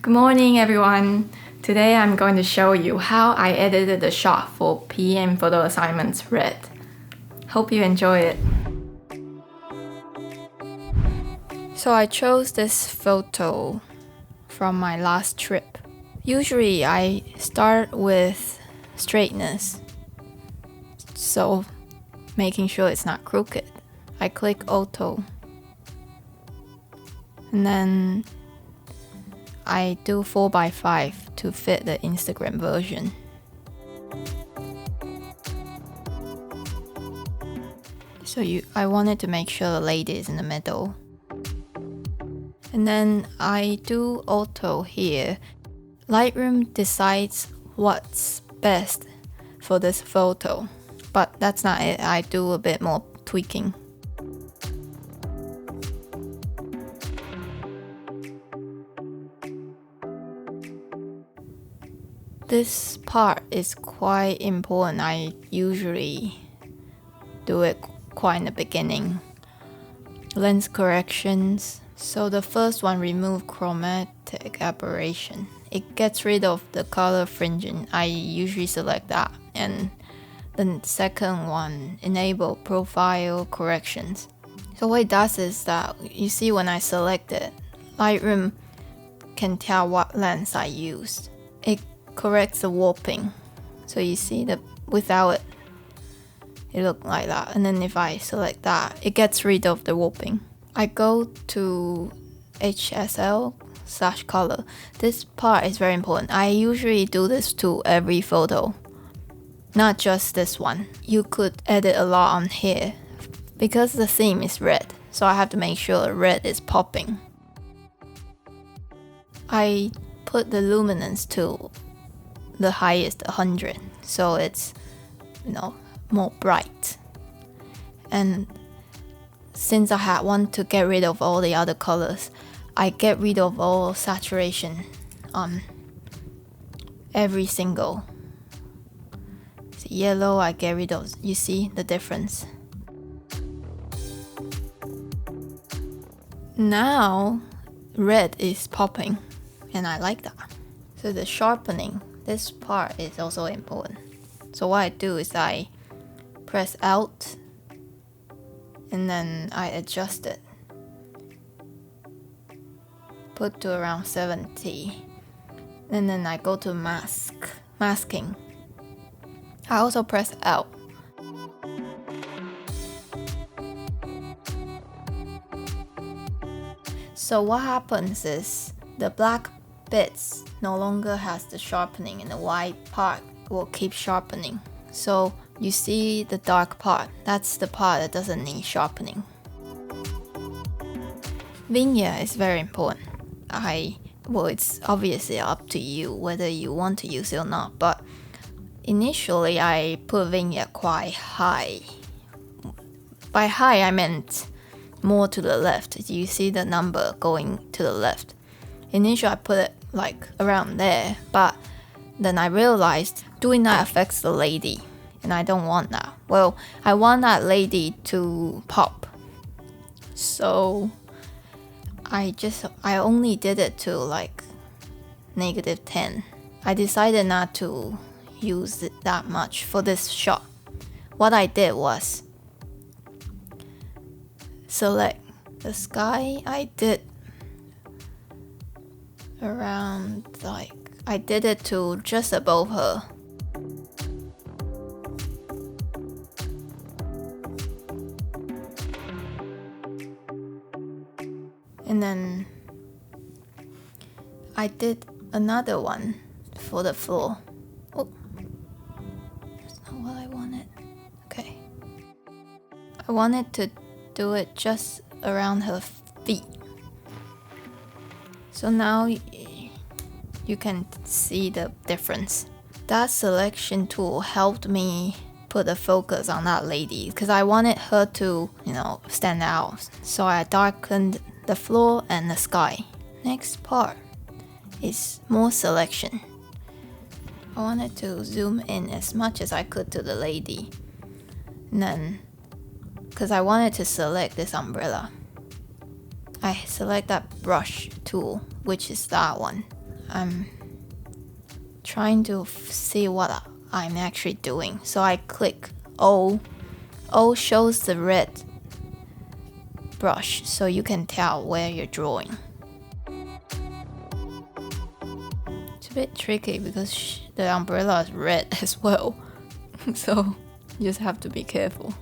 Good morning, everyone. Today I'm going to show you how I edited the shot for PMPHOTOASSIGNMENTS Red. Hope you enjoy it. So I chose this photo from my last trip. Usually I start with straightness, so making sure it's not crooked. I click auto and then I do 4x5 to fit the Instagram version. So I wanted to make sure the lady is in the middle. And then I do auto here. Lightroom decides what's best for this photo, but that's not it. I do a bit more tweaking. This part is quite important. I usually do it quite in the beginning. Lens corrections. So the first one, remove chromatic aberration. It gets rid of the color fringing. I usually select that. And the second one, enable profile corrections. So what it does is that, you see when I select it, Lightroom can tell what lens I used. It corrects the warping. So you see that without it looked like that. And then if I select that, it gets rid of the warping. I go to HSL/color. This part is very important. I usually do this to every photo, not just this one. You could edit a lot on here because the theme is red, so I have to make sure red is popping. I put the luminance to the highest 100, so it's more bright. And since I want to get rid of all the other colors, I get rid of all saturation on every single. So yellow, I get rid of. You see the difference? Now red is popping, and I like that. So the sharpening, this part is also important. So what I do is I press Alt and then I adjust it. Put to around 70. And then I go to masking. I also press Alt. So what happens is the black bits no longer has the sharpening and the white part will keep sharpening. So you see the dark part, that's the part that doesn't need sharpening. Vignette is very important. Well, it's obviously up to you whether you want to use it or not, but initially I put vignette quite high. By high I meant more to the left. You see the number going to the left. Initially I put it like around there, but then I realized doing that affects the lady, and I don't want that. Well, I want that lady to pop. So I only did it to like -10. I decided not to use it that much for this shot. What I did was select the sky. I did around I did it to just above her. And then I did another one for the floor. Oh, that's not what I wanted. Okay. I wanted to do it just around her feet. So now you can see the difference. That selection tool helped me put the focus on that lady because I wanted her to, stand out. So I darkened the floor and the sky. Next part is more selection. I wanted to zoom in as much as I could to the lady. And then, because I wanted to select this umbrella, I select that brush tool, which is that one. I'm trying to see what I'm actually doing. So I click O. O shows the red brush, so you can tell where you're drawing. It's a bit tricky because the umbrella is red as well, so you just have to be careful.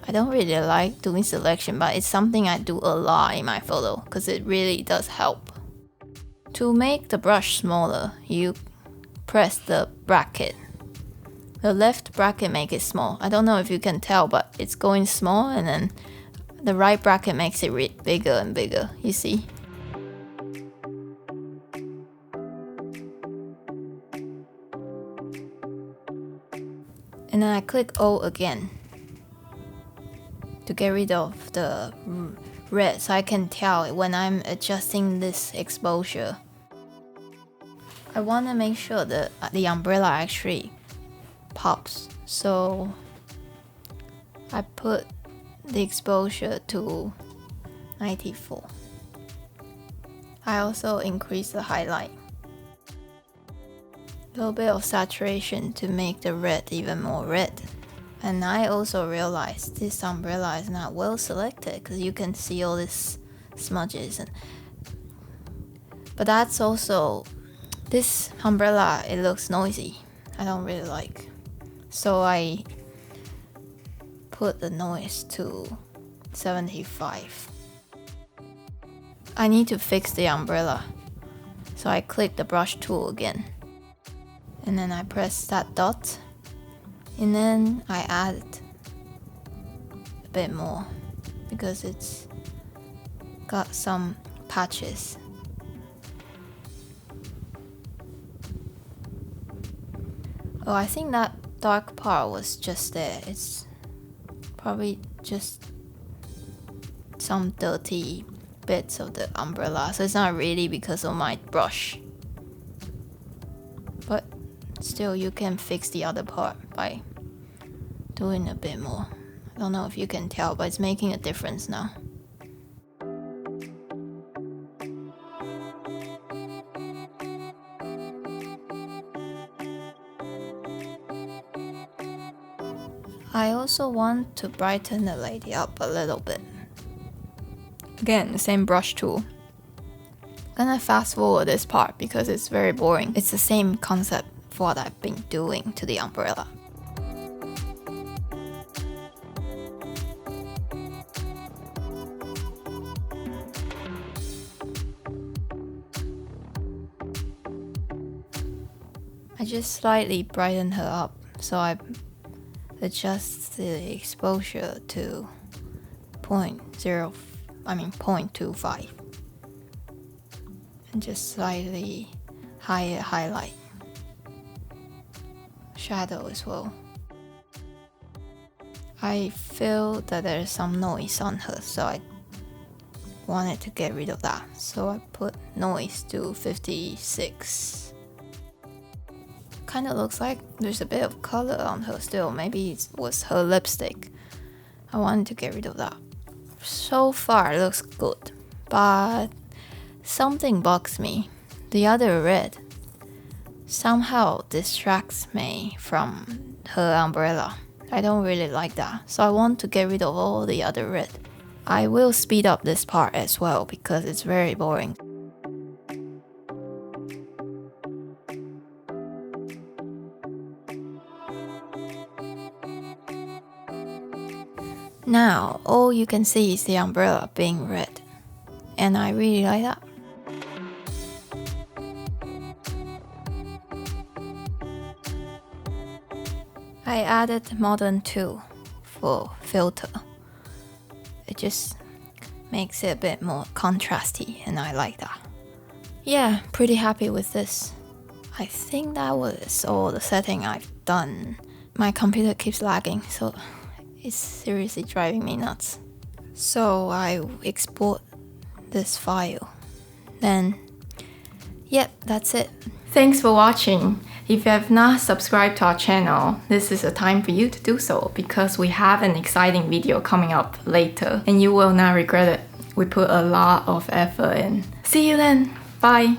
I don't really like doing selection, but it's something I do a lot in my photo because it really does help. To make the brush smaller, you press the bracket. The left bracket makes it small. I don't know if you can tell, but it's going small, and then the right bracket makes it bigger and bigger, you see? And then I click O again to get rid of the red, so I can tell when I'm adjusting this exposure. I want to make sure that the umbrella actually pops, so I put the exposure to 94. I also increase the highlight, a little bit of saturation to make the red even more red. And I also realized this umbrella is not well selected because you can see all these smudges. But that's also, this umbrella, it looks noisy. I don't really like. So I put the noise to 75. I need to fix the umbrella. So I click the brush tool again. And then I press that dot. And then I add a bit more because it's got some patches. Oh, I think that dark part was just there. It's probably just some dirty bits of the umbrella, so it's not really because of my brush. But still, you can fix the other part by doing a bit more. I don't know if you can tell, but it's making a difference now. I also want to brighten the lady up a little bit. Again, the same brush tool. I'm gonna fast forward this part because it's very boring. It's the same concept for what I've been doing to the umbrella. I just slightly brighten her up, so I adjust the exposure to 0.25 and just slightly higher highlight, shadow as well. I feel that there's some noise on her, so I wanted to get rid of that, so I put noise to 56. Kind of looks like there's a bit of color on her still. Maybe it was her lipstick. I wanted to get rid of that. So far it looks good, but something bugs me. The other red somehow distracts me from her umbrella. I don't really like that, so I want to get rid of all the other red. I will speed up this part as well because it's very boring. Now, all you can see is the umbrella being red, and I really like that. I added Modern 2 for filter. It just makes it a bit more contrasty, and I like that. Yeah, pretty happy with this. I think that was all the setting I've done. My computer keeps lagging, so it's seriously driving me nuts. So I export this file. Then, yep, that's it. Thanks for watching. If you have not subscribed to our channel, this is a time for you to do so because we have an exciting video coming up later and you will not regret it. we put a lot of effort in. See you then. Bye.